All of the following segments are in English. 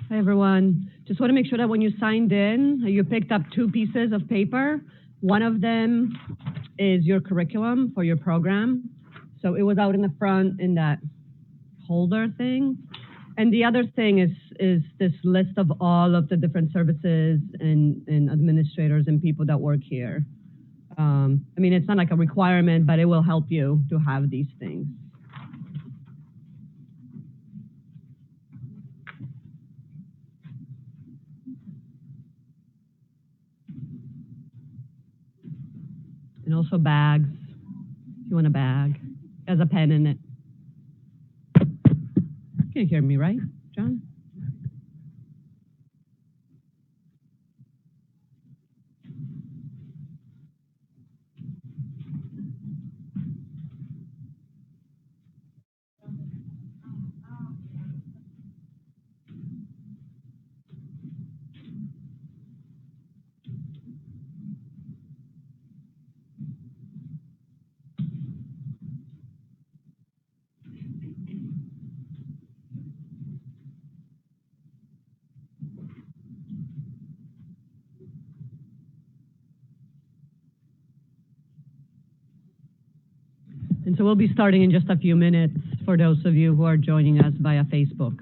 Hi, everyone. Just want to make sure that when you signed in, you picked up 2 pieces of paper. One of them is your curriculum for your program. So it was out in the front in that holder thing. And the other thing is this list of all of the different services and administrators and people that work here. I mean, it's not like a requirement, but it will help you to have these things. And also bags, if you want a bag, has a pen in it. You can't hear me, right, John? And so we'll be starting in just a few minutes for those of you who are joining us via Facebook.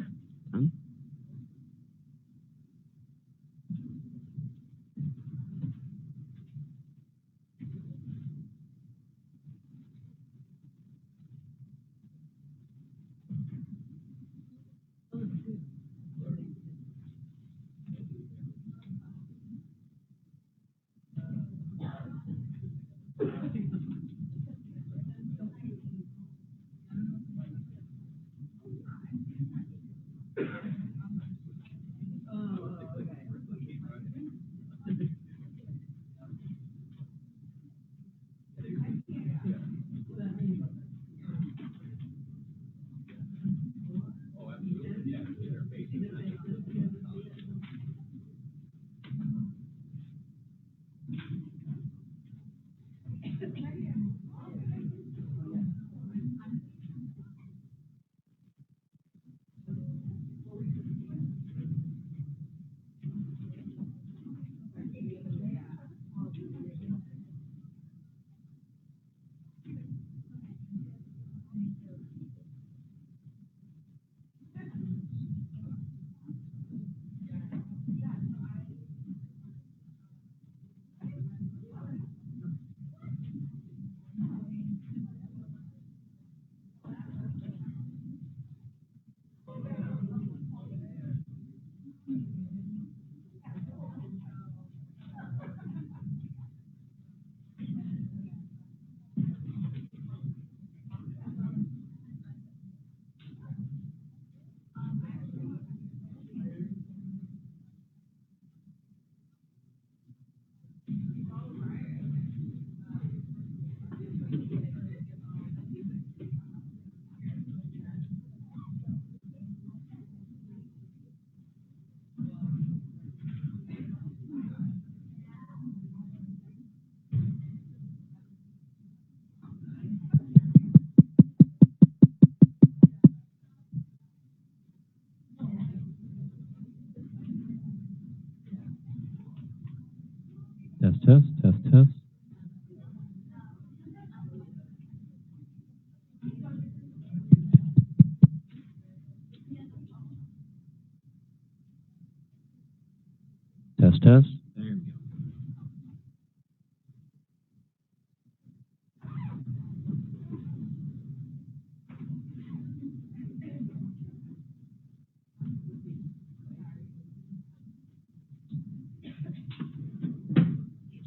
Test, test. There we go.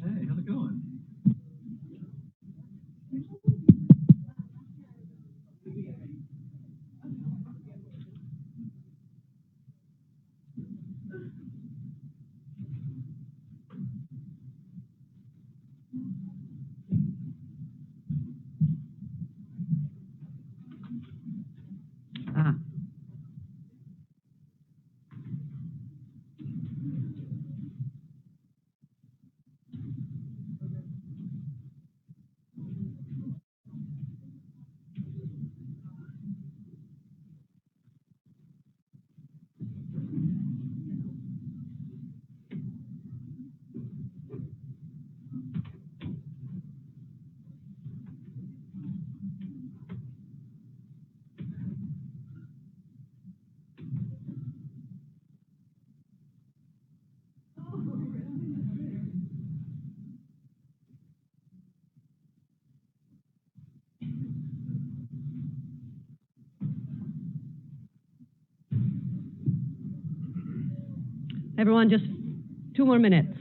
Hey, how's it going? Ah. Everyone, just 2 more minutes.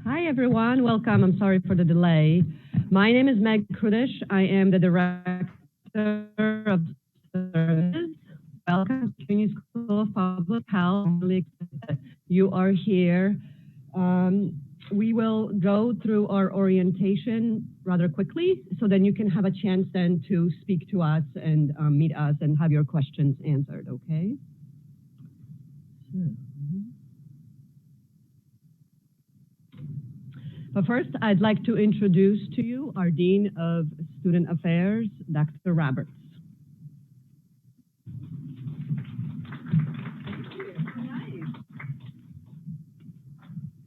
Hi, everyone. Welcome. I'm sorry for the delay. My name is Meg Krudish. I am the Director of Services. Welcome to CUNY School of Public Health. I'm really excited that you are here. We will go through our orientation rather quickly, so then you can have a chance then to speak to us and meet us and have your questions answered, okay? But first, I'd like to introduce to you our Dean of Student Affairs, Dr. Roberts.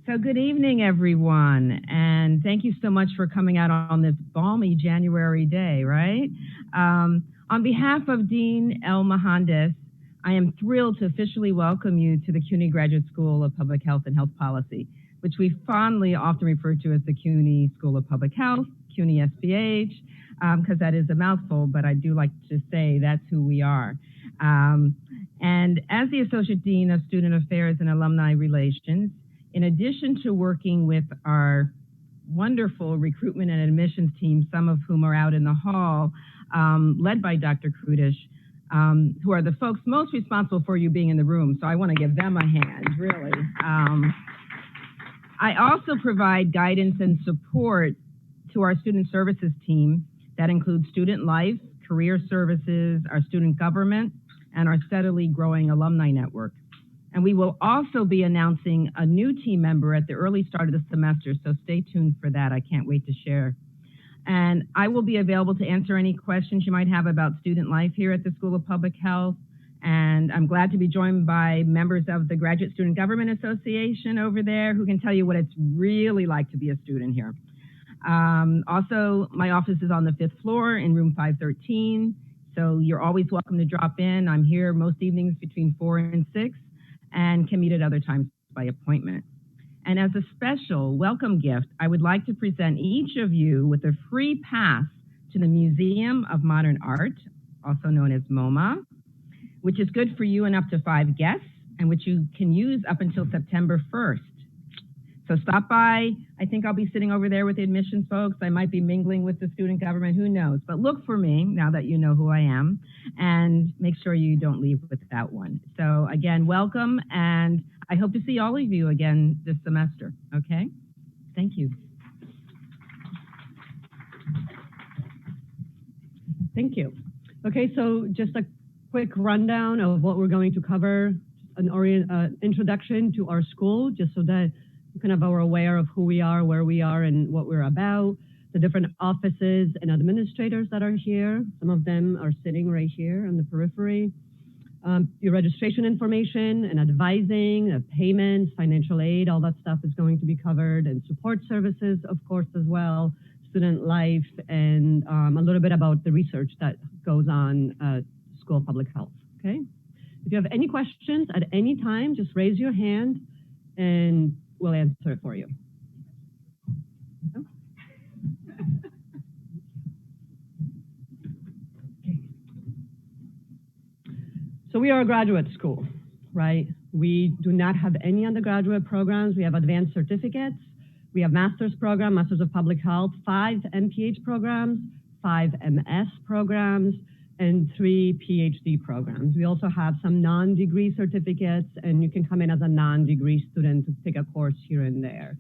So good evening, everyone, and thank you so much for coming out on this balmy January day, right? On behalf of Dean El Mohandes, I am thrilled to officially welcome you to the CUNY Graduate School of Public Health and Health Policy, which we fondly often refer to as the CUNY School of Public Health, CUNY SPH, because that is a mouthful, but I do like to say that's who we are. And as the Associate Dean of Student Affairs and Alumni Relations, in addition to working with our wonderful recruitment and admissions team, some of whom are out in the hall, led by Dr. Krudish, who are the folks most responsible for you being in the room. So I want to give them a hand, really. I also provide guidance and support to our student services team that includes student life, career services, our student government, and our steadily growing alumni network. And we will also be announcing a new team member at the early start of the semester, so stay tuned for that. I can't wait to share. And I will be available to answer any questions you might have about student life here at the School of Public Health. And I'm glad to be joined by members of the Graduate Student Government Association over there who can tell you what it's really like to be a student here. Also, my office is on the 5th floor in room 513, so you're always welcome to drop in. I'm here most evenings between 4 and 6. And can meet at other times by appointment. And as a special welcome gift, I would like to present each of you with a free pass to the Museum of Modern Art, also known as MoMA, which is good for you and up to 5 guests, and which you can use up until September 1st. So stop by. I think I'll be sitting over there with the admissions folks. I might be mingling with the student government, who knows? But look for me now that you know who I am, and make sure you don't leave without one. So again, welcome, and I hope to see all of you again this semester, okay? Thank you. Thank you. Okay, so just a quick rundown of what we're going to cover, an introduction to our school, just so that you kind of are aware of who we are, where we are, and what we're about, the different offices and administrators that are here. Some of them are sitting right here on the periphery. Your registration information and advising, payments, financial aid, all that stuff is going to be covered, and support services, of course, as well, student life, and a little bit about the research that goes on at School of Public Health, okay? If you have any questions at any time, just raise your hand and we'll answer it for you. So we are a graduate school, right? We do not have any undergraduate programs. We have advanced certificates. We have master's program, Masters of Public Health, 5 MPH programs, 5 MS programs, and 3 PhD programs. We also have some non-degree certificates, and you can come in as a non-degree student to take a course here and there.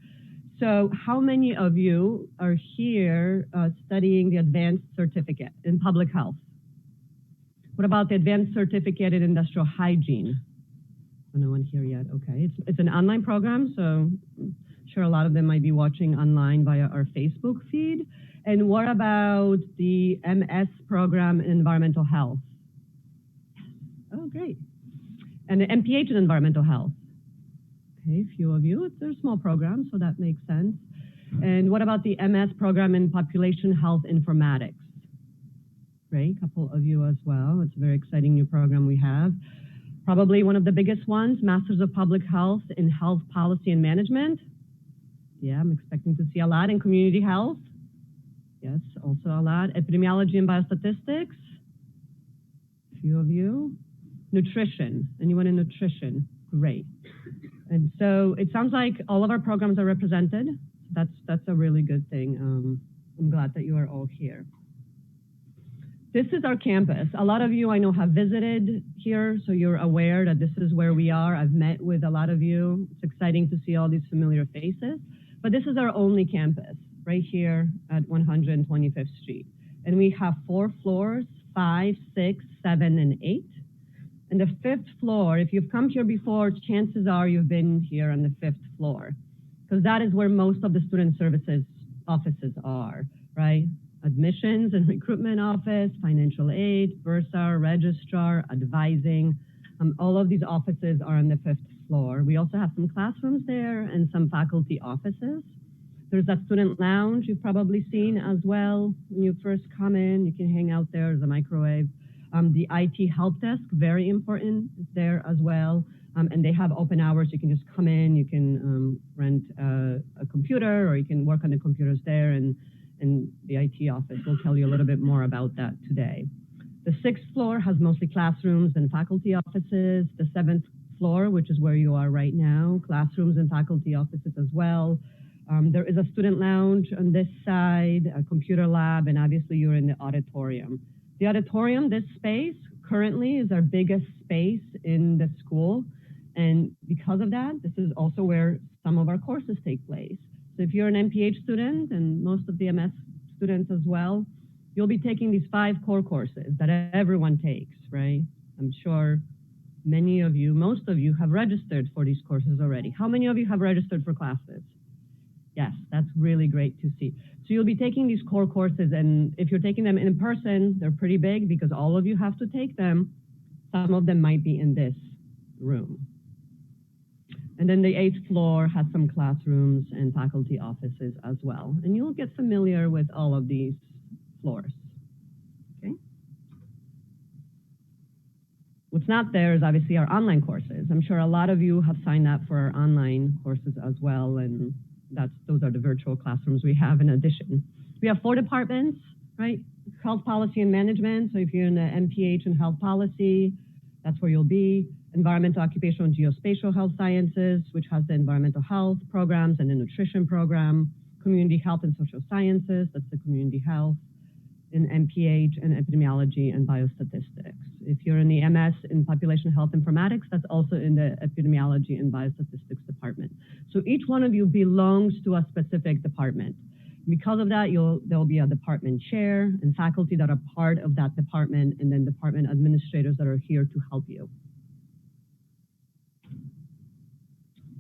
So how many of you are here studying the advanced certificate in public health? What about the advanced certificate in industrial hygiene? Oh, no one here yet, okay. It's an online program, so I'm sure a lot of them might be watching online via our Facebook feed. And what about the MS program in environmental health? Oh, great. And the MPH in environmental health? Okay, a few of you. They're small programs, so that makes sense. And what about the MS program in population health informatics? Great, a couple of you as well. It's a very exciting new program we have. Probably one of the biggest ones, Masters of Public Health in Health Policy and Management. Yeah, I'm expecting to see a lot in community health. Yes, also a lot. Epidemiology and biostatistics. A few of you. Nutrition. Anyone in nutrition? Great. And so it sounds like all of our programs are represented. That's a really good thing. I'm glad that you are all here. This is our campus. A lot of you I know have visited here, so you're aware that this is where we are. I've met with a lot of you. It's exciting to see all these familiar faces. But this is our only campus, right here at 125th Street. And we have 4 floors, 5, 6, 7, and 8. And the 5th floor, if you've come here before, chances are you've been here on the 5th floor, because that is where most of the student services offices are, right? Admissions and recruitment office, financial aid, Bursar, Registrar, advising. All of these offices are on the 5th floor. We also have some classrooms there and some faculty offices. There's that student lounge you've probably seen as well. When you first come in, you can hang out there. There's a microwave. The IT help desk, very important, is there as well. And they have open hours. You can just come in, you can rent a computer, or you can work on the computers there, and the IT office will tell you a little bit more about that today. The 6th floor has mostly classrooms and faculty offices. The 7th floor, which is where you are right now, classrooms and faculty offices as well. There is a student lounge on this side, a computer lab, and obviously you're in the auditorium. The auditorium, this space, currently is our biggest space in the school. And because of that, this is also where some of our courses take place. So if you're an MPH student, and most of the MS students as well, you'll be taking these 5 core courses that everyone takes, right? I'm sure many of you, most of you have registered for these courses already. How many of you have registered for classes? Yes, that's really great to see. So you'll be taking these core courses, and if you're taking them in person, they're pretty big because all of you have to take them. Some of them might be in this room. And then the 8th floor has some classrooms and faculty offices as well. And you'll get familiar with all of these floors. Okay. What's not there is obviously our online courses. I'm sure a lot of you have signed up for our online courses as well, and those are the virtual classrooms we have in addition. We have 4 departments, right? Health policy and management. So if you're in the MPH and health policy, that's where you'll be. environmental, occupational, and geospatial health sciences, which has the environmental health programs and the nutrition program, community health and social sciences, that's the community health, in MPH and epidemiology and biostatistics. If you're in the MS in population health informatics, that's also in the epidemiology and biostatistics department. So each one of you belongs to a specific department. Because of that, there'll be a department chair and faculty that are part of that department, and then department administrators that are here to help you.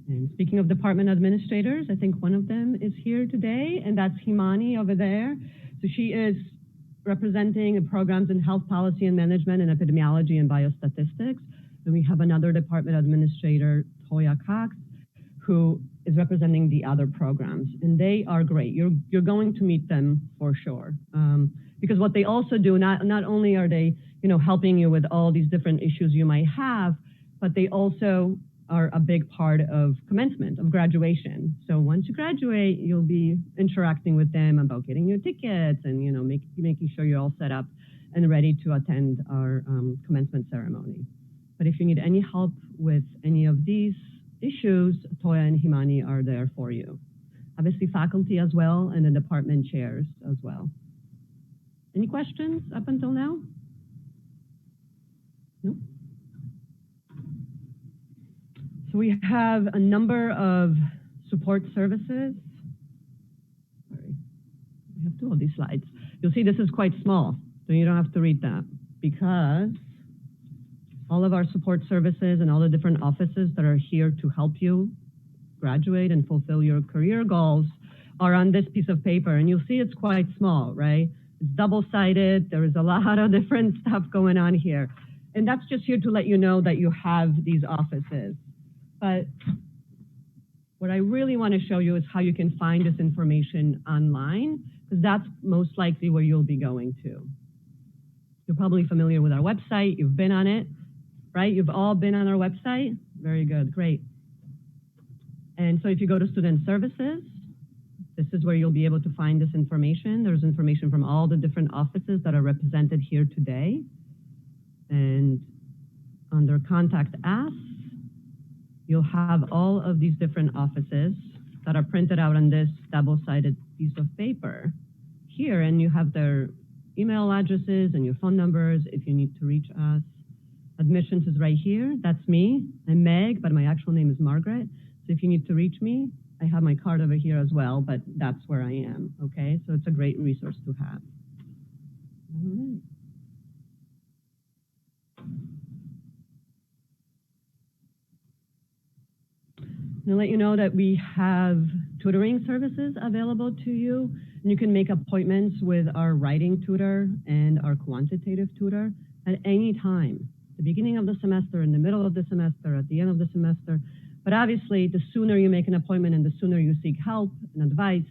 And speaking of department administrators, I think one of them is here today, and that's Himani over there. So she is representing programs in health policy and management and epidemiology and biostatistics. And we have another department administrator, Toya Cox, who is representing the other programs. And they are great. You're going to meet them for sure. Because what they also do, not only are they helping you with all these different issues you might have, but they also are a big part of commencement, of graduation. So once you graduate, you'll be interacting with them about getting your tickets and making sure you're all set up and ready to attend our commencement ceremony. But if you need any help with any of these issues, Toya and Himani are there for you. Obviously faculty as well, and the department chairs as well. Any questions up until now? No? So we have a number of support services. Sorry, I have to hold these slides. You'll see this is quite small, so you don't have to read that, because all of our support services and all the different offices that are here to help you graduate and fulfill your career goals are on this piece of paper. And you'll see it's quite small, right? It's double-sided. There is a lot of different stuff going on here. And that's just here to let you know that you have these offices. But what I really want to show you is how you can find this information online, because that's most likely where you'll be going to. You're probably familiar with our website. You've been on it, right? You've all been on our website? Very good, great. And so if you go to Student Services, this is where you'll be able to find this information. There's information from all the different offices that are represented here today. And under Contact Us, you'll have all of these different offices that are printed out on this double-sided piece of paper here, and you have their email addresses and your phone numbers if you need to reach us. Admissions is right here. That's me. I'm Meg, but my actual name is Margaret. So if you need to reach me, I have my card over here as well, but that's where I am, okay? So it's a great resource to have. All right. I'll let you know that we have tutoring services available to you, and you can make appointments with our writing tutor and our quantitative tutor at any time, the beginning of the semester, in the middle of the semester, at the end of the semester. But obviously, the sooner you make an appointment and the sooner you seek help and advice,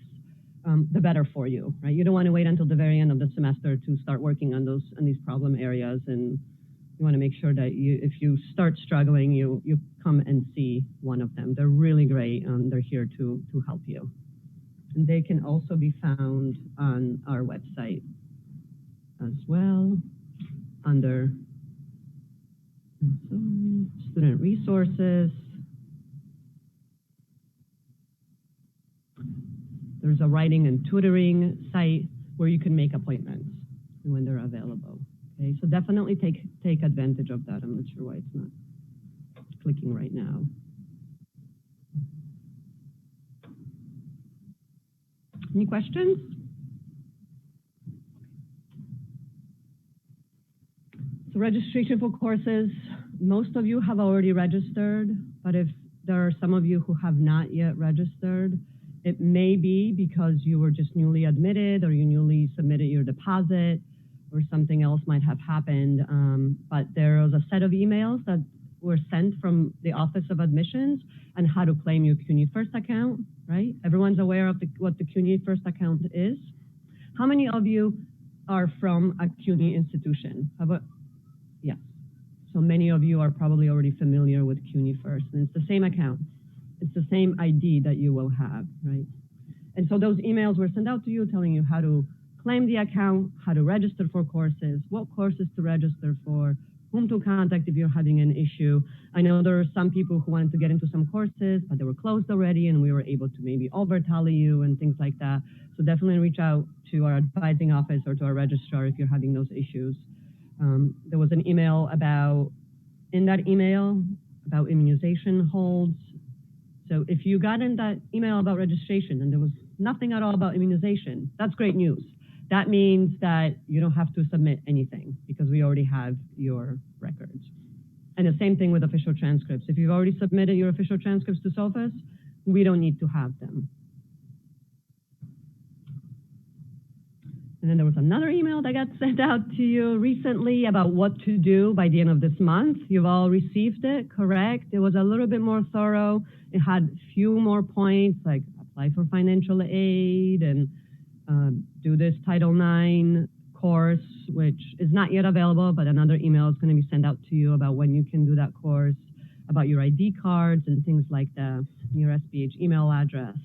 the better for you, right? You don't want to wait until the very end of the semester to start working on these problem areas, and you want to make sure that if you start struggling, you come and see one of them. They're really great, and they're here to help you. And they can also be found on our website as well, under student resources. There's a writing and tutoring site where you can make appointments when they're available. Okay, so definitely take advantage of that. I'm not sure why it's not clicking right now. Any questions? So registration for courses, most of you have already registered, but if there are some of you who have not yet registered, it may be because you were just newly admitted or you newly submitted your deposit or something else might have happened. But there was a set of emails that were sent from the Office of Admissions on how to claim your CUNY First account, right? Everyone's aware of what the CUNY First account is. How many of you are from a CUNY institution? How about, yes. So many of you are probably already familiar with CUNY First, and it's the same account. It's the same ID that you will have, right? And so those emails were sent out to you telling you how to claim the account, how to register for courses, what courses to register for, whom to contact if you're having an issue. I know there are some people who wanted to get into some courses, but they were closed already, and we were able to maybe over-tally you and things like that. So definitely reach out to our advising office or to our registrar if you're having those issues. There was an email in that email about immunization holds. So if you got in that email about registration and there was nothing at all about immunization, that's great news. That means that you don't have to submit anything because we already have your records. And the same thing with official transcripts. If you've already submitted your official transcripts to SOFIS, we don't need to have them. And then there was another email that got sent out to you recently about what to do by the end of this month. You've all received it, correct? It was a little bit more thorough. It had few more points, like apply for financial aid and do this Title IX course, which is not yet available, but another email is going to be sent out to you about when you can do that course, about your ID cards and things like that, your SBH email address.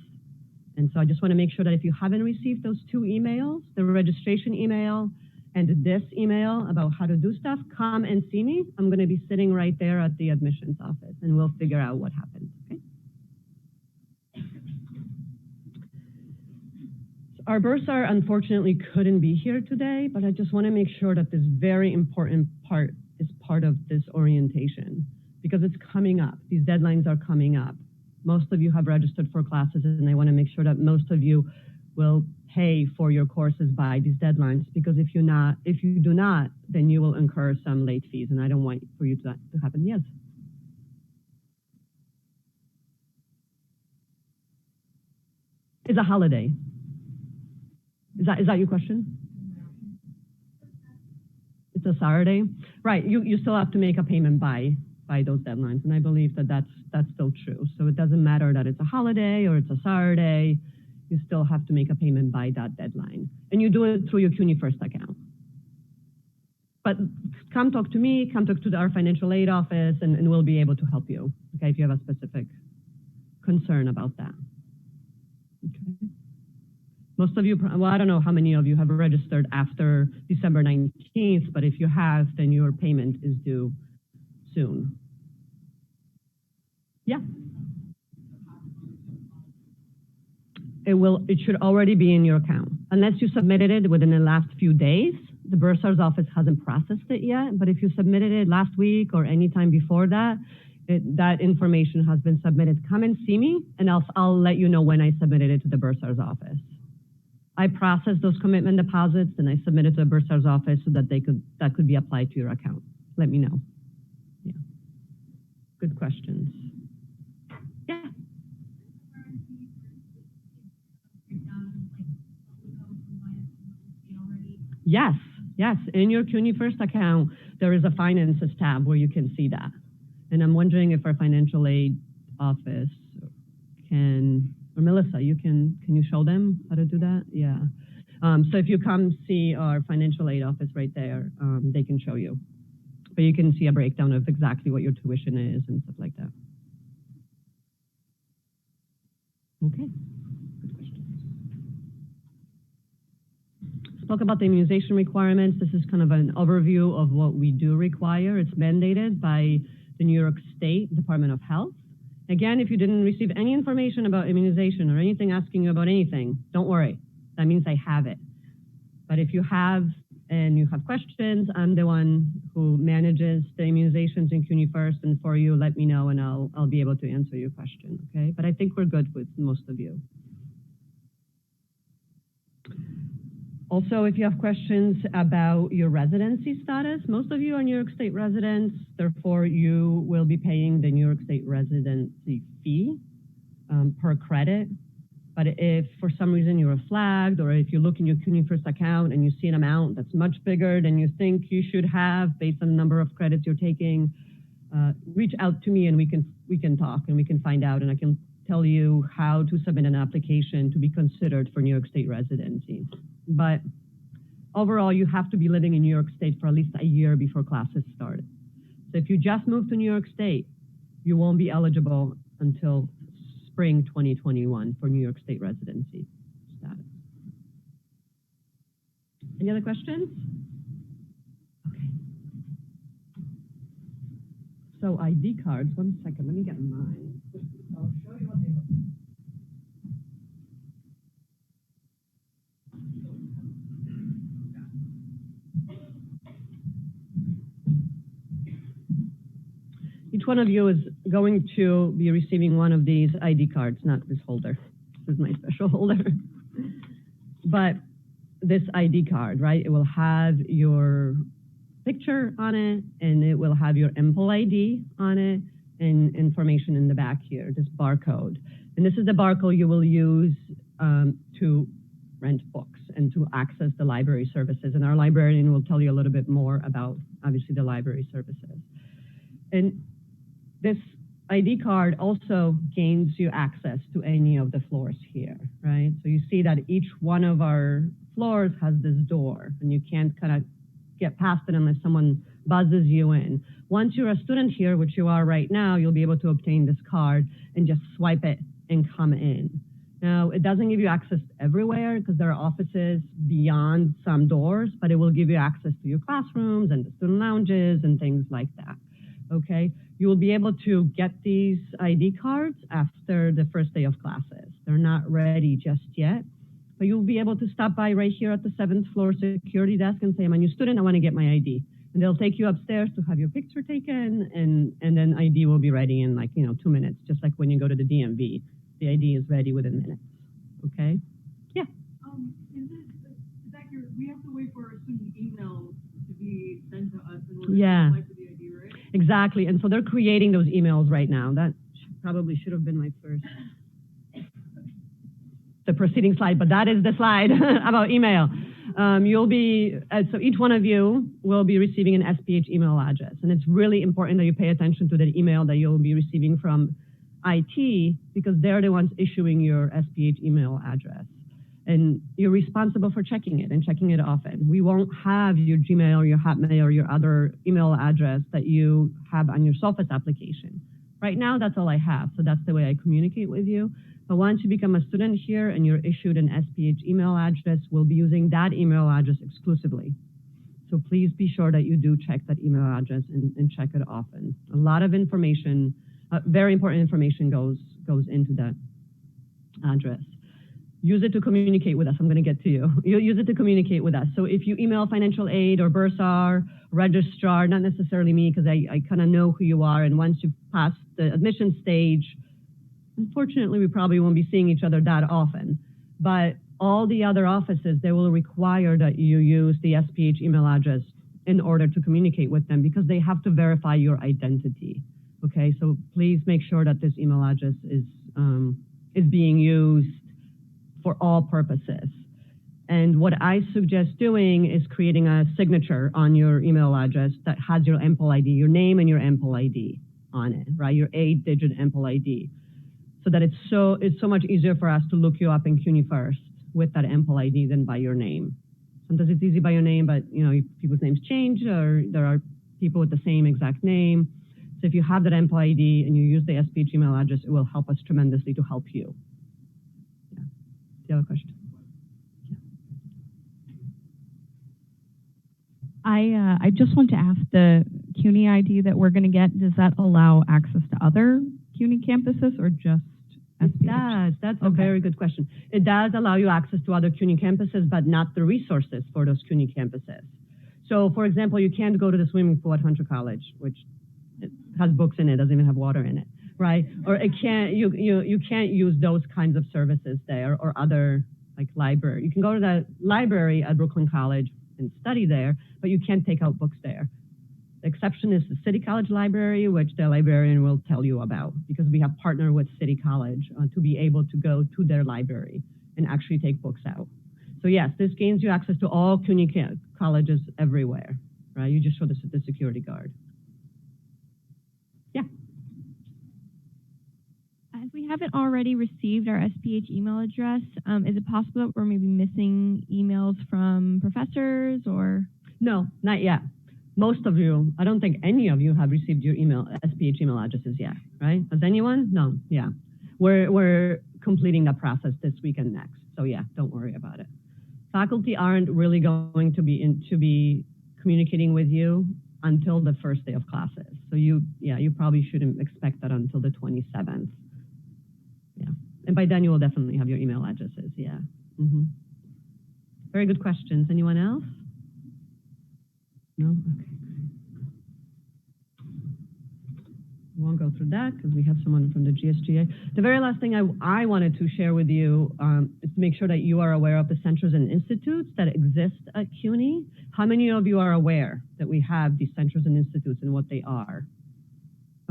And so I just want to make sure that if you haven't received those two emails, the registration email and this email about how to do stuff, come and see me. I'm going to be sitting right there at the admissions office, and we'll figure out what happened. Okay? Our bursar unfortunately couldn't be here today, but I just want to make sure that this very important part is part of this orientation because it's coming up. These deadlines are coming up. Most of you have registered for classes, and I want to make sure that most of you will pay for your courses by these deadlines, because if you do not, then you will incur some late fees, and I don't want for you to happen. Yes. It's a holiday. Is that your question? It's a Saturday, right? You still have to make a payment by those deadlines, and I believe that that's still true. So it doesn't matter that it's a holiday or it's a Saturday, you still have to make a payment by that deadline, and you do it through your CUNY First account. But come talk to me, come talk to our financial aid office, and we'll be able to help you, okay, if you have a specific concern about that. Okay. Most of you, well, I don't know how many of you have registered after December 19th, but if you have, then your payment is due soon. Yeah. It should already be in your account. Unless you submitted it within the last few days, the bursar's office hasn't processed it yet, but if you submitted it last week or any time before that, that information has been submitted. Come and see me, and I'll let you know when I submitted it to the bursar's office. I process those commitment deposits, and I submit it to the bursar's office so that that could be applied to your account. Let me know. Yeah. Good questions. Yeah. Yes. In your CUNY First account, there is a finances tab where you can see that. And I'm wondering if our financial aid office can, or Melissa, can you show them how to do that? Yeah. So if you come see our financial aid office right there, they can show you. But you can see a breakdown of exactly what your tuition is and stuff like that. Okay. Good questions. Spoke about the immunization requirements. This is kind of an overview of what we do require. It's mandated by the New York State Department of Health. Again, if you didn't receive any information about immunization or anything asking you about anything, don't worry. That means I have it. But if you have and you have questions, I'm the one who manages the immunizations in CUNY First, and for you, let me know and I'll be able to answer your question, okay? But I think we're good with most of you. Also, if you have questions about your residency status, most of you are New York State residents, therefore you will be paying the New York State residency fee per credit. But if for some reason you were flagged, or if you look in your CUNY First account and you see an amount that's much bigger than you think you should have based on the number of credits you're taking, reach out to me and we can talk and we can find out, and I can tell you how to submit an application to be considered for New York State residency. But overall, you have to be living in New York State for at least a year before classes start. So if you just moved to New York State, you won't be eligible until spring 2021 for New York State residency status. Any other questions? Okay. So ID cards, 1 second, let me get mine. I'll show you what they look like. Each one of you is going to be receiving one of these ID cards, not this holder. This is my special holder. But this ID card, right, it will have your picture on it, and it will have your MPL ID on it, and information in the back here, this barcode. And this is the barcode you will use to rent books and to access the library services. And our librarian will tell you a little bit more about, obviously, the library services. And this ID card also gains you access to any of the floors here, right? So you see that each one of our floors has this door, and you can't kind of get past it unless someone buzzes you in. Once you're a student here, which you are right now, you'll be able to obtain this card and just swipe it and come in. Now, it doesn't give you access everywhere because there are offices beyond some doors, but it will give you access to your classrooms and the student lounges and things like that, okay? You will be able to get these ID cards after the first day of classes. They're not ready just yet, but you'll be able to stop by right here at the 7th floor security desk and say, I'm a new student, I want to get my ID. And they'll take you upstairs to have your picture taken, and then ID will be ready in 2 minutes, just like when you go to the DMV. The ID is ready within minutes, okay? Yeah. We have to wait for our student email to be sent to us in order to apply for the ID, right? Exactly, and so they're creating those emails right now. That probably should have been my first, the preceding slide, but that is the slide about email. You'll be, so each one of you will be receiving an SPH email address, and it's really important that you pay attention to the email that you'll be receiving from IT, because they're the ones issuing your SPH email address. And you're responsible for checking it and checking it often. We won't have your Gmail or your Hotmail or your other email address that you have on your Sophos application. Right now, that's all I have, so that's the way I communicate with you. But once you become a student here and you're issued an SPH email address, we'll be using that email address exclusively. So please be sure that you do check that email address and check it often. A lot of information, very important information goes into that address. Use it to communicate with us. I'm going to get to you. You use it to communicate with us. So if you email financial aid or bursar, registrar, not necessarily me, because I kind of know who you are, and once you pass the admission stage, unfortunately, we probably won't be seeing each other that often. But all the other offices, they will require that you use the SPH email address in order to communicate with them, because they have to verify your identity. Okay, so please make sure that this email address is being used for all purposes. And what I suggest doing is creating a signature on your email address that has your MPL ID, your name and your MPL ID on it, right? Your 8-digit MPL ID, so that it's so much easier for us to look you up in CUNY first with that MPL ID than by your name. Sometimes it's easy by your name, but people's names change, or there are people with the same exact name. So if you have that MPL ID and you use the SPH email address, it will help us tremendously to help you. Do you have a question? Yeah. I just want to ask, the CUNY ID that we're going to get, does that allow access to other CUNY campuses or just SPH? It does. That's a very good question. It does allow you access to other CUNY campuses, but not the resources for those CUNY campuses. So, for example, you can't go to the swimming pool at Hunter College, which has books in it, doesn't even have water in it. Right, or you can't use those kinds of services there, or other, like library. You can go to the library at Brooklyn College and study there, but you can't take out books there. The exception is the City College Library, which the librarian will tell you about, because we have partnered with City College to be able to go to their library and actually take books out. So yes, this gains you access to all CUNY colleges everywhere, right? You just show this at the security guard. Yeah. If we haven't already received our SPH email address, is it possible that we're maybe missing emails from professors or? No, not yet. Most of you, I don't think any of you have received your SPH email addresses yet, right? Has anyone? No, yeah. We're completing the process this week and next. So yeah, don't worry about it. Faculty aren't really going to be communicating with you until the first day of classes. So you probably shouldn't expect that until the 27th. Yeah. And by then you will definitely have your email addresses. Yeah. Very good questions. Anyone else? No? Okay. We won't go through that because we have someone from the GSGA. The very last thing I wanted to share with you is to make sure that you are aware of the centers and institutes that exist at CUNY. How many of you are aware that we have these centers and institutes and what they are?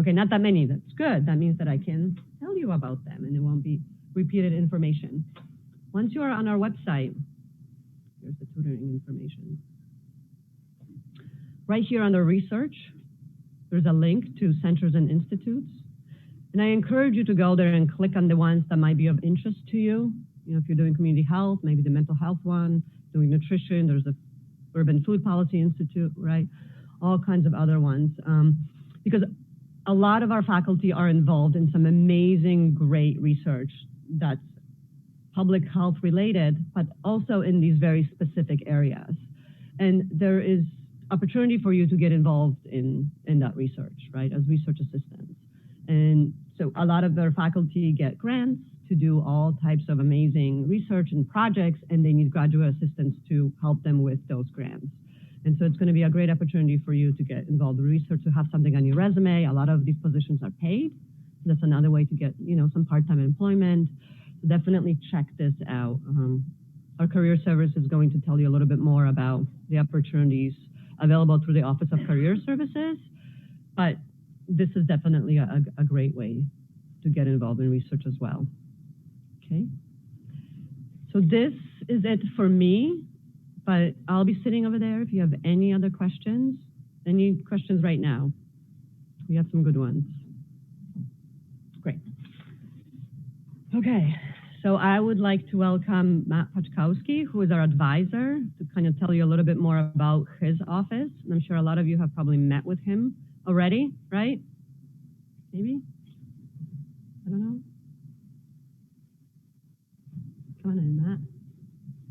Okay, not that many. That's good. That means that I can tell you about them and it won't be repeated information. Once you are on our website, here's the tutoring information. Right here under research, there's a link to centers and institutes. And I encourage you to go there and click on the ones that might be of interest to you. You know, if you're doing community health, maybe the mental health one, doing nutrition, there's the Urban Food Policy Institute, right? All kinds of other ones. Because a lot of our faculty are involved in some amazing, great research that's public health related, but also in these very specific areas. And there is opportunity for you to get involved in that research, right, as research assistants. And so a lot of their faculty get grants to do all types of amazing research and projects, and they need graduate assistants to help them with those grants. And so it's going to be a great opportunity for you to get involved in research, to have something on your resume. A lot of these positions are paid. So that's another way to get, you know, some part-time employment. So definitely check this out. Our career service is going to tell you a little bit more about the opportunities available through the Office of Career Services, but this is definitely a great way to get involved in research as well. Okay, so this is it for me, but I'll be sitting over there if you have any other questions. Any questions right now? We have some good ones. Great. Okay. So I would like to welcome Matt Paczkowski, who is our advisor, to kind of tell you a little bit more about his office. And I'm sure a lot of you have probably met with him already, right? Maybe? I don't know. Come on in, Matt.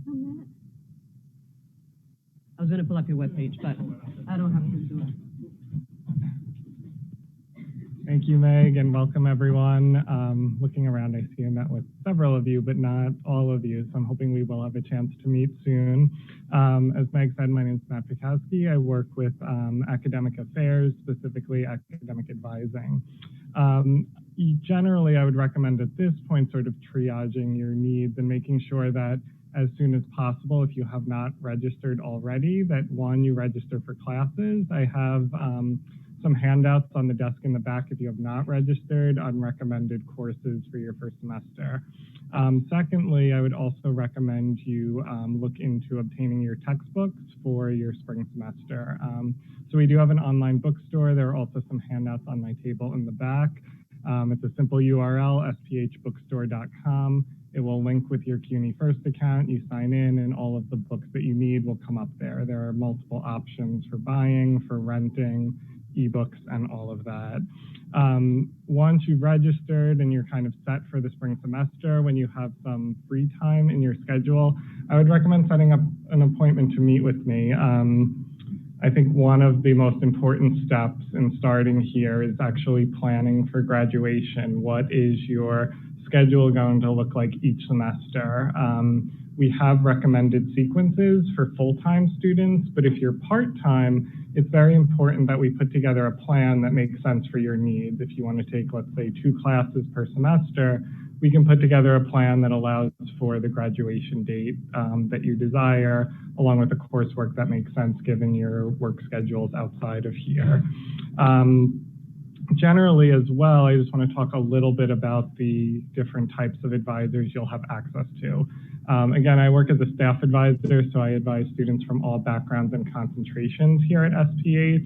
Come on, Matt. I was going to pull up your webpage, but I don't have to do it. Thank you, Meg, and welcome everyone. Looking around, I see I met with several of you, but not all of you, so I'm hoping we will have a chance to meet soon. As Meg said, my name is Matt Paczkowski. I work with academic affairs, specifically academic advising. Generally, I would recommend at this point sort of triaging your needs and making sure that as soon as possible, if you have not registered already, that one, you register for classes. I have some handouts on the desk in the back if you have not registered on recommended courses for your first semester. Secondly, I would also recommend you look into obtaining your textbooks for your spring semester. So we do have an online bookstore. There are also some handouts on my table in the back. It's a simple URL, sphbookstore.com. It will link with your CUNY First account. You sign in and all of the books that you need will come up there. There are multiple options for buying, for renting, ebooks, and all of that. Once you've registered and you're kind of set for the spring semester, when you have some free time in your schedule, I would recommend setting up an appointment to meet with me. I think one of the most important steps in starting here is actually planning for graduation. What is your schedule going to look like each semester? We have recommended sequences for full-time students, but if you're part-time, it's very important that we put together a plan that makes sense for your needs. If you want to take, let's say, 2 classes per semester, we can put together a plan that allows for the graduation date that you desire, along with the coursework that makes sense given your work schedules outside of here. Generally as well, I just want to talk a little bit about the different types of advisors you'll have access to. Again, I work as a staff advisor, so I advise students from all backgrounds and concentrations here at SPH.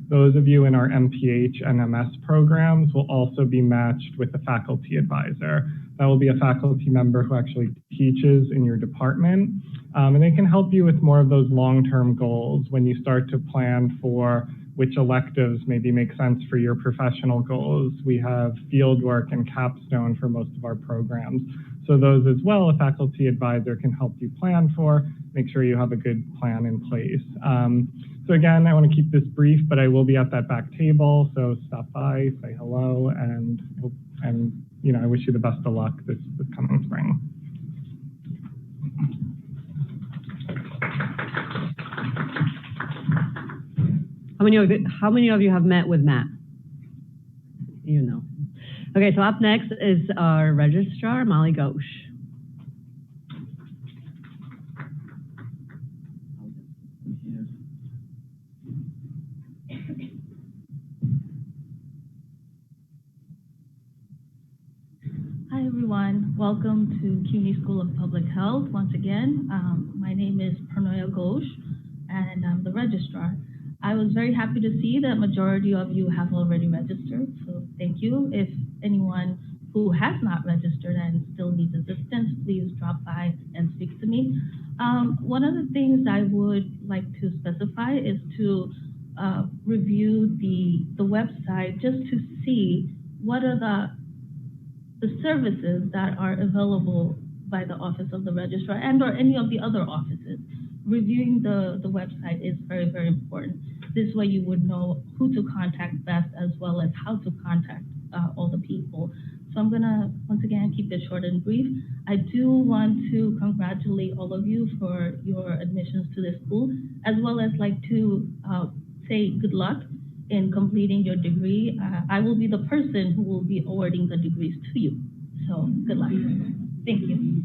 Those of you in our MPH and MS programs will also be matched with a faculty advisor. That will be a faculty member who actually teaches in your department, and they can help you with more of those long-term goals when you start to plan for which electives maybe make sense for your professional goals. We have field work and capstone for most of our programs. So those as well, a faculty advisor can help you plan for, make sure you have a good plan in place. So again, I want to keep this brief, but I will be at that back table, so stop by, say hello, and you know, I wish you the best of luck this coming spring. How many of you have met with Matt? You know. Okay, so up next is our registrar, Molly Ghosh. Hi everyone, welcome to CUNY School of Public Health once again. My name is Pranoya Ghosh and I'm the registrar. I was very happy to see that majority of you have already registered, so thank you. If anyone who has not registered and still needs assistance, please drop by and speak to me. One of the things I would like to specify is to review the website just to see what are the services that are available by the Office of the Registrar and or any of the other offices. Reviewing the website is very, very important. This way you would know who to contact best as well as how to contact all the people. So I'm gonna, once again, keep it short and brief. I do want to congratulate all of you for your admissions to this school, as well as like to say good luck in completing your degree. I will be the person who will be awarding the degrees to you. So good luck. Thank you.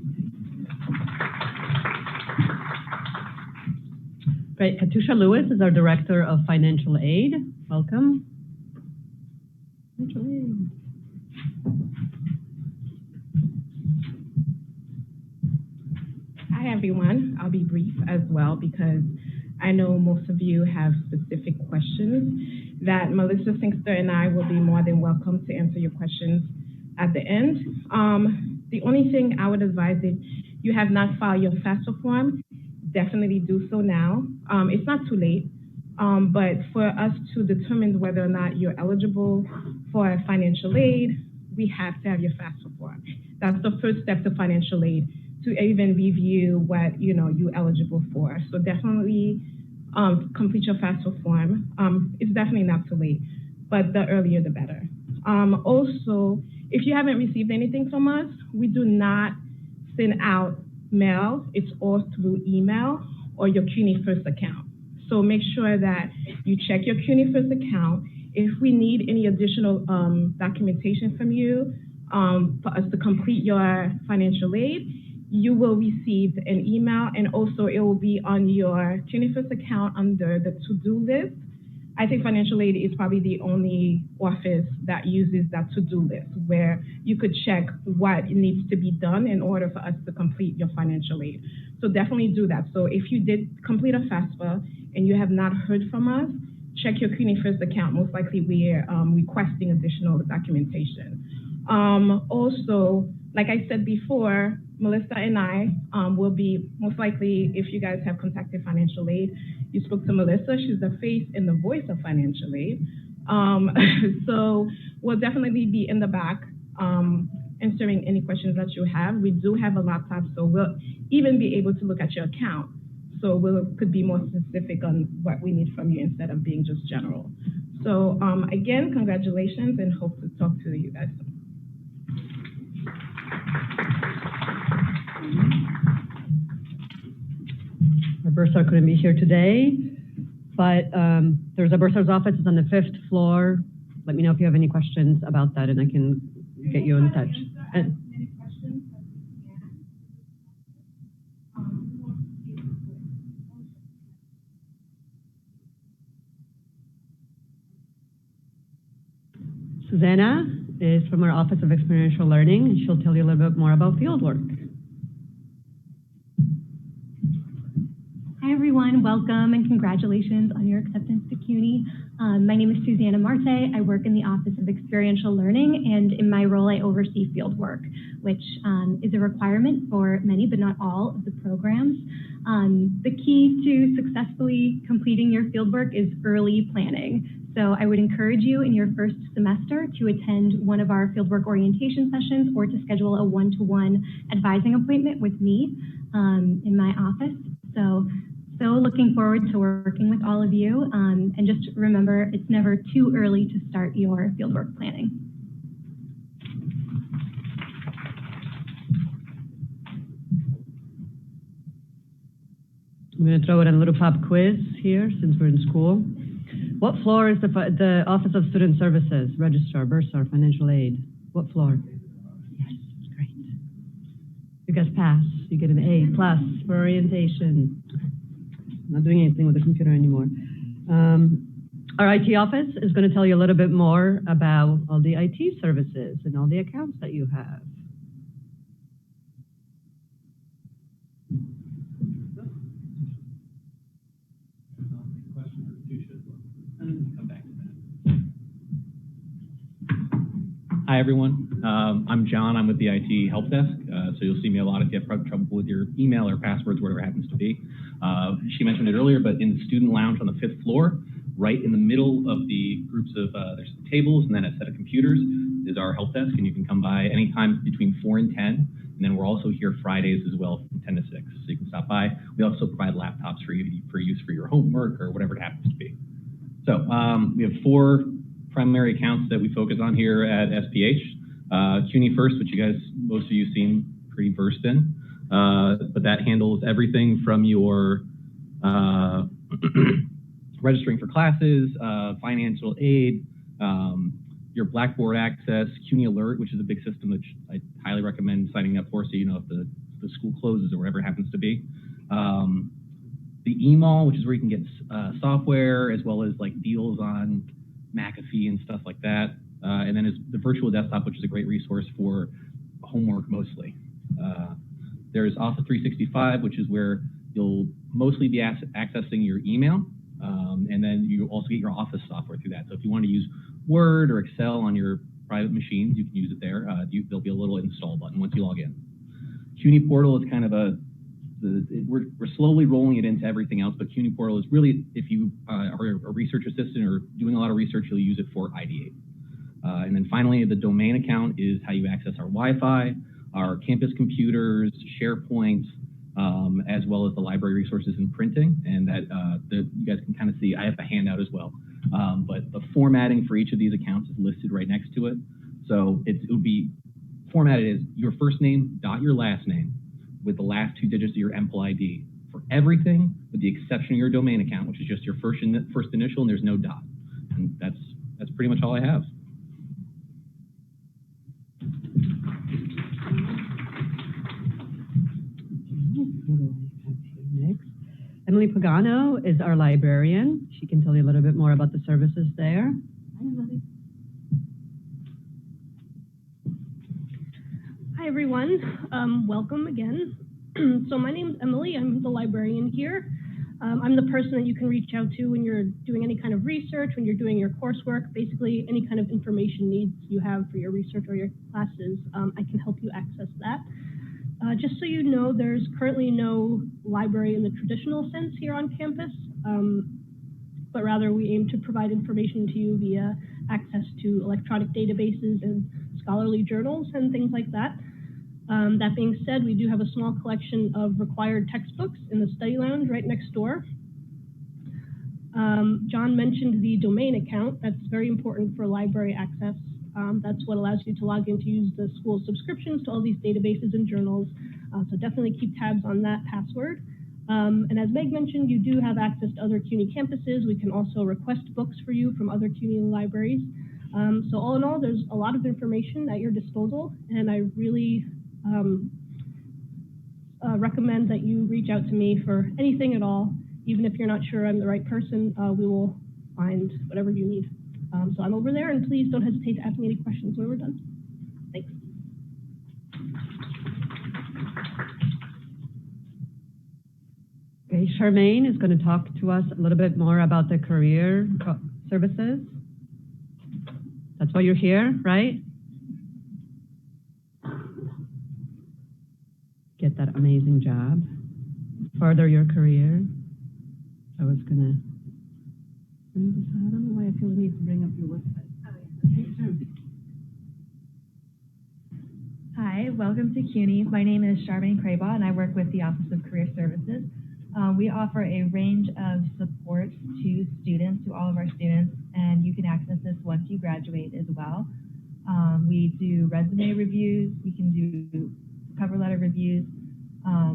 Great. Katusha Lewis is our Director of Financial Aid. Welcome. Financial Aid. Hi, everyone. I'll be brief as well because I know most of you have specific questions that Melissa Singster and I will be more than welcome to answer your questions at the end. The only thing I would advise is you have not filed your FAFSA form, definitely do so now. It's not too late, but for us to determine whether or not you're eligible for financial aid, we have to have your FAFSA form. That's the first step to financial aid, to even review what you're eligible for. So definitely complete your FAFSA form. It's definitely not too late, but the earlier the better. Also, if you haven't received anything from us, we do not send out mail. It's all through email or your CUNY First account. So make sure that you check your CUNY First account. If we need any additional documentation from you for us to complete your financial aid, you will receive an email, and also it will be on your CUNY First account under the to-do list. I think financial aid is probably the only office that uses that to-do list where you could check what needs to be done in order for us to complete your financial aid. So definitely do that. So if you did complete a FAFSA and you have not heard from us, check your CUNY First account. Most likely we're requesting additional documentation. Also, like I said before, Melissa and I will be most likely, if you guys have contacted financial aid, you spoke to Melissa, she's the face and the voice of financial aid. So we'll definitely be in the back answering any questions that you have. We do have a laptop, so we'll even be able to look at your account. So we could be more specific on what we need from you instead of being just general. So again, congratulations and hope to talk to you guys soon. Our bursar couldn't be here today, but there's a bursar's office. It's on the 5th floor. Let me know if you have any questions about that, and I can get you in touch. Susanna is from our Office of Experiential Learning, and she'll tell you a little bit more about fieldwork. Hi everyone, welcome and congratulations on your acceptance to CUNY. My name is Susanna Marte. I work in the Office of Experiential Learning, and in my role I oversee fieldwork, which is a requirement for many but not all of the programs. The key to successfully completing your fieldwork is early planning. So I would encourage you in your first semester to attend one of our fieldwork orientation sessions or to schedule a one-to-one advising appointment with me in my office. So looking forward to working with all of you. And just remember, it's never too early to start your fieldwork planning. I'm going to throw in a little pop quiz here since we're in school. What floor is the Office of Student Services, Registrar, Bursar, Financial Aid? What floor? Yes, great. You guys pass. You get an A+ for orientation. I'm not doing anything with the computer anymore. Our IT office is going to tell you a little bit more about all the IT services and all the accounts that you have. Hi, everyone. I'm John. I'm with the IT Help Desk. So you'll see me a lot if you have trouble with your email or passwords, whatever it happens to be. She mentioned it earlier, but in the student lounge on the 5th floor, right in the middle of the groups of, there's some tables and then a set of computers is our help desk. And you can come by anytime between 4 and 10. And then we're also here Fridays as well from 10 to 6. So you can stop by. We also provide laptops for you for use for your homework or whatever it happens to be. So we have 4 primary accounts that we focus on here at SPH. CUNY First, which you guys, most of you seem pretty versed in, but that handles everything from your registering for classes, financial aid, your Blackboard access, CUNY Alert, which is a big system that I highly recommend signing up for so you know if the school closes or whatever it happens to be. The eMall, which is where you can get software as well as like deals on McAfee and stuff like that. And then is the virtual desktop, which is a great resource for homework mostly. There's Office 365, which is where you'll mostly be accessing your email. And then you also get your Office software through that. So if you want to use Word or Excel on your private machines, you can use it there. There'll be a little install button once you log in. CUNY Portal is kind of we're slowly rolling it into everything else, but CUNY Portal is really, if you are a research assistant or doing a lot of research, you'll use it for ideate. And then finally, the domain account is how you access our Wi-Fi, our campus computers, SharePoint, as well as the library resources and printing. And that you guys can kind of see, I have a handout as well. But the formatting for each of these accounts is listed right next to it. So it would be formatted as your first name, dot your last name, with the last 2 digits of your MPL ID for everything, with the exception of your domain account, which is just your first initial, and there's no dot. And that's pretty much all I have. Next, Emily Pagano is our librarian. She can tell you a little bit more about the services there. Hi, Emily. Hi, everyone. Welcome again. So my name is Emily. I'm the librarian here. I'm the person that you can reach out to when you're doing any kind of research, when you're doing your coursework, basically any kind of information needs you have for your research or your classes. I can help you access that. Just so you know, there's currently no library in the traditional sense here on campus, but rather we aim to provide information to you via access to electronic databases and scholarly journals and things like that. That being said, we do have a small collection of required textbooks in the study lounge right next door. John mentioned the domain account. That's very important for library access. That's what allows you to log in to use the school's subscriptions to all these databases and journals. So definitely keep tabs on that password. And as Meg mentioned, you do have access to other CUNY campuses. We can also request books for you from other CUNY libraries. So all in all, there's a lot of information at your disposal, and I really recommend that you reach out to me for anything at all. Even if you're not sure I'm the right person, we will find whatever you need. So I'm over there, and please don't hesitate to ask me any questions when we're done. Thanks. Okay, Charmaine is going to talk to us a little bit more about the career services. That's why you're here, right? Get that amazing job, further your career. I was going to I don't know why I feel the need to bring up your website. Hi, welcome to CUNY. My name is Charmaine Craybaugh, and I work with the Office of Career Services. We offer a range of support to students, to all of our students, and you can access this once you graduate as well. We do resume reviews, we can do cover letter reviews,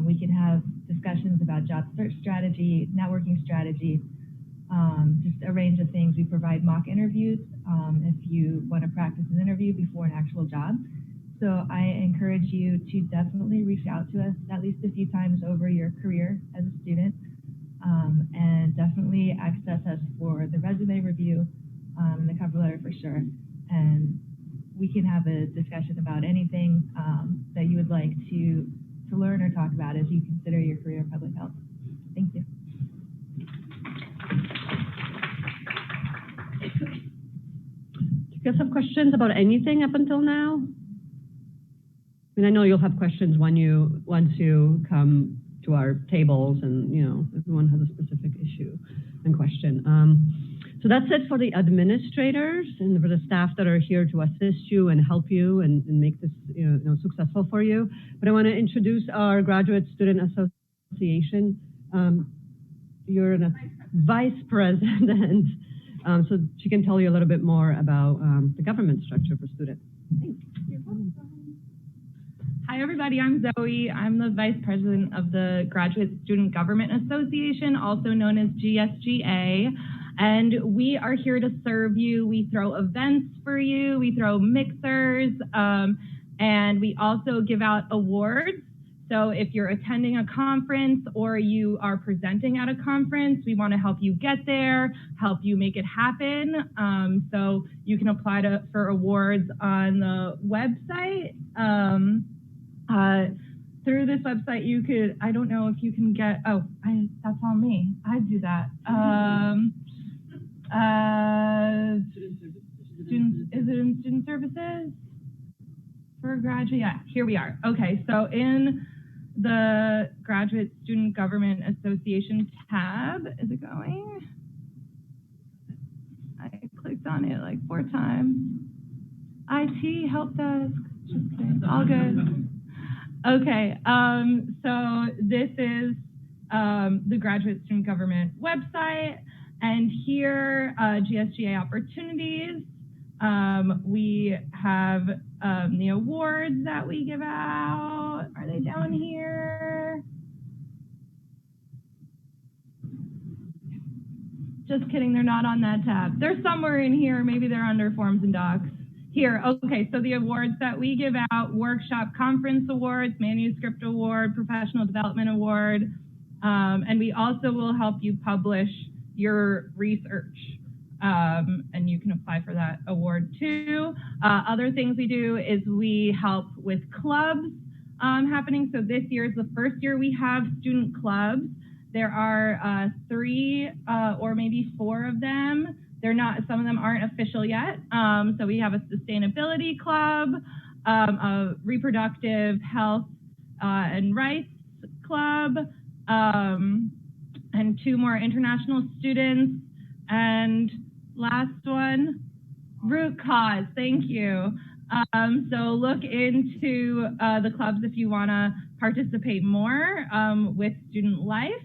we can have discussions about job search strategy, networking strategy, just a range of things. We provide mock interviews if you want to practice an interview before an actual job. So I encourage you to definitely reach out to us at least a few times over your career as a student, and definitely access us for the resume review and the cover letter for sure. And we can have a discussion about anything that you would like to learn or talk about as you consider your career in public health. Thank you. Do you guys have questions about anything up until now? I mean, I know you'll have questions once you come to our tables, and everyone has a specific issue and question. So that's it for the administrators and for the staff that are here to assist you and help you and make this successful for you. But I want to introduce our Graduate Student Association. You're a vice president, so she can tell you a little bit more about the government structure for students. Thanks. Hi, everybody. I'm Zoe. I'm the Vice President of the Graduate Student Government Association, also known as GSGA. And we are here to serve you. We throw events for you. We throw mixers. And we also give out awards. So if you're attending a conference or you are presenting at a conference, we want to help you get there, help you make it happen. So you can apply for awards on the website. Through this website, you could, I don't know if you can get, that's on me. I do that. Is it in student services? For graduate, yeah, here we are. Okay, so in the Graduate Student Government Association tab, is it going? I clicked on it like 4 times. IT, help desk, just kidding, all good. Okay, so this is the Graduate Student Government website, and here, GSGA opportunities. We have the awards that we give out. Are they down here? Just kidding, they're not on that tab. They're somewhere in here, maybe they're under forms and docs. Here, okay, so the awards that we give out: workshop conference awards, manuscript award, professional development award, and we also will help you publish your research, and you can apply for that award too. Other things we do is we help with clubs happening. So this year is the first year we have student clubs. There are 3 or maybe 4 of them. They're not, some of them aren't official yet. So we have a sustainability club, a reproductive health and rights club, and 2 more international students. And last one, root cause, thank you. So look into the clubs if you wanna participate more with student life.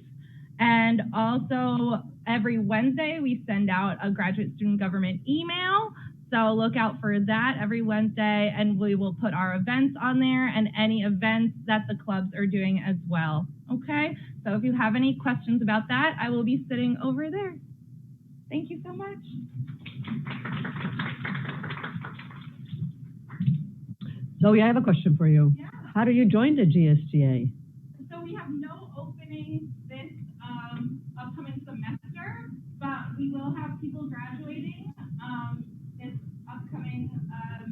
And also, every Wednesday, we send out a graduate student government email. So look out for that every Wednesday, and we will put our events on there and any events that the clubs are doing as well. Okay? So if you have any questions about that, I will be sitting over there. Thank you so much. Zoe, I have a question for you. Yeah. How do you join the GSGA? So we have no openings this upcoming semester, but we will have people graduating this upcoming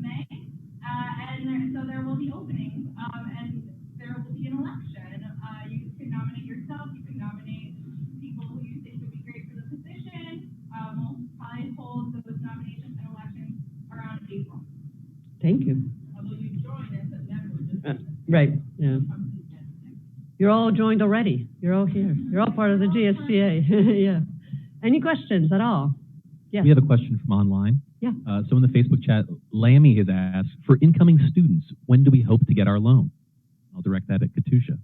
May, and so there will be openings, and there will be an election. You can nominate yourself, you can nominate people who you think would be great for the position. We'll probably hold those nominations and elections around April. Thank you. Although you joined in September. Right, yeah. You're all joined already. You're all here. You're all part of the GSGA. Yeah. Any questions at all? Yes. We have a question from online. Yeah. So in the Facebook chat, Lammy has asked, for incoming students, when do we hope to get our loan? I'll direct that at Katusha.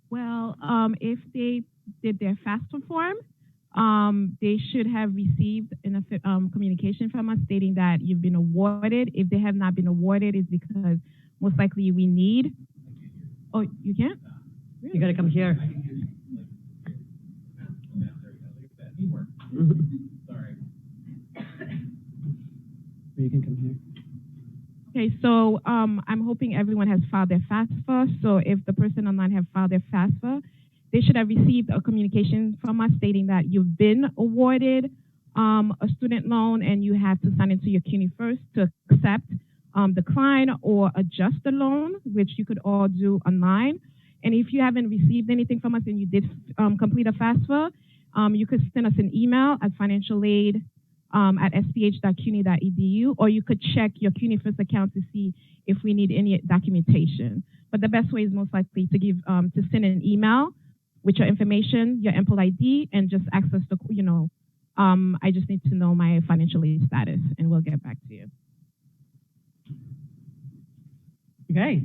Well, if they did their FAFSA form, they should have received a communication from us stating that you've been awarded. If they have not been awarded, it's because most likely we need. Oh, you can't? Really? You got to come here. Sorry. You can come here. Okay, so I'm hoping everyone has filed their FAFSA. So if the person online have filed their FAFSA, they should have received a communication from us stating that you've been awarded a student loan and you have to sign into your CUNY first to accept, decline, or adjust the loan, which you could all do online. And if you haven't received anything from us and you did complete a FAFSA, you could send us an email at financialaid at sph.cuny.edu, or you could check your CUNY First account to see if we need any documentation. But the best way is most likely to give to send an email with your information, your Empl ID, and just access the, I just need to know my financial aid status, and we'll get back to you. Okay,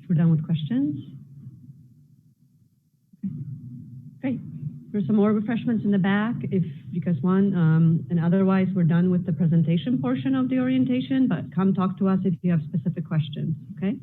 we're done with questions. Great. There's some more refreshments in the back if you guys want, and otherwise we're done with the presentation portion of the orientation, but come talk to us if you have specific questions, okay?